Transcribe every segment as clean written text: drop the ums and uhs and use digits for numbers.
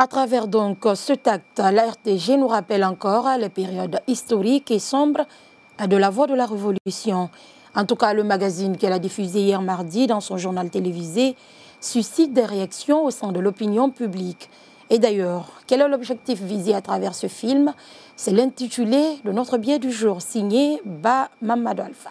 À travers donc cet acte, la RTG nous rappelle encore les périodes historiques et sombres de la voie de la révolution. En tout cas, le magazine qu'elle a diffusé hier mardi dans son journal télévisé suscite des réactions au sein de l'opinion publique. Et d'ailleurs, quel est l'objectif visé à travers ce film? C'est l'intitulé de notre billet du jour, signé Ba Mamadou Alpha.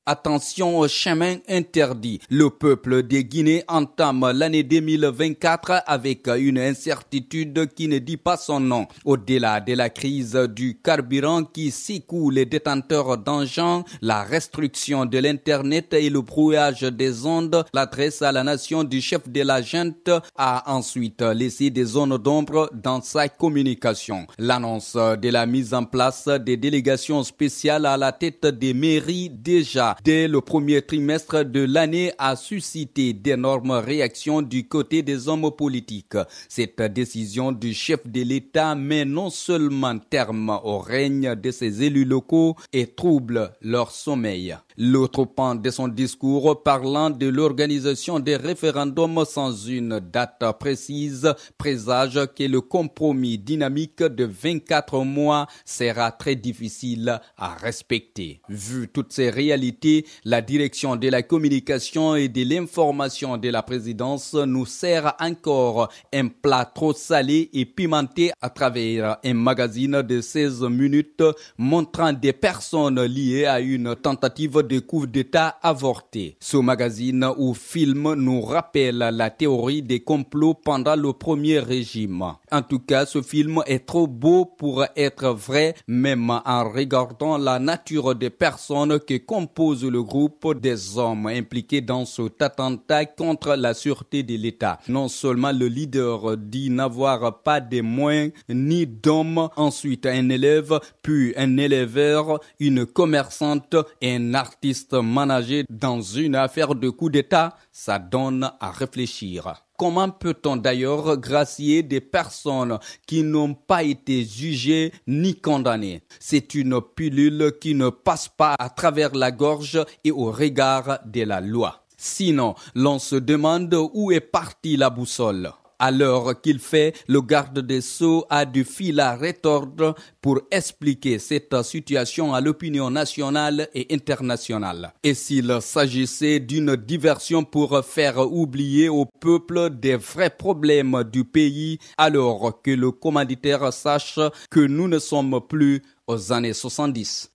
Attention au chemin interdit. Le peuple de Guinée entame l'année 2024 avec une incertitude qui ne dit pas son nom. Au-delà de la crise du carburant qui secoue les détenteurs d'engins, la restriction de l'Internet et le brouillage des ondes, l'adresse à la nation du chef de la junte a ensuite laissé des zones d'ombre dans sa communication. L'annonce de la mise en place des délégations spéciales à la tête des mairies déjà dès le premier trimestre de l'année a suscité d'énormes réactions du côté des hommes politiques. Cette décision du chef de l'État met non seulement terme au règne de ses élus locaux et trouble leur sommeil. L'autre pan de son discours parlant de l'organisation des référendums sans une date précise présage que le compromis dynamique de 24 mois sera très difficile à respecter. Vu toutes ces réalités, la direction de la communication et de l'information de la présidence nous sert encore un plat trop salé et pimenté à travers un magazine de 16 minutes montrant des personnes liées à une tentative de coup d'État avorté. Ce magazine ou film nous rappelle la théorie des complots pendant le premier régime. En tout cas, ce film est trop beau pour être vrai, même en regardant la nature des personnes qui composent le groupe des hommes impliqués dans cet attentat contre la sûreté de l'État. Non seulement le leader dit n'avoir pas de moyens ni d'hommes, ensuite un élève, puis un éleveur, une commerçante et un artiste managé dans une affaire de coup d'État, ça donne à réfléchir. Comment peut-on d'ailleurs gracier des personnes qui n'ont pas été jugées ni condamnées? C'est une pilule qui ne passe pas à travers la gorge et au regard de la loi. Sinon, l'on se demande où est partie la boussole. À l'heure qu'il fait, le garde des Sceaux a du fil à retordre pour expliquer cette situation à l'opinion nationale et internationale. Et s'il s'agissait d'une diversion pour faire oublier au peuple des vrais problèmes du pays, alors que le commanditaire sache que nous ne sommes plus aux années 70.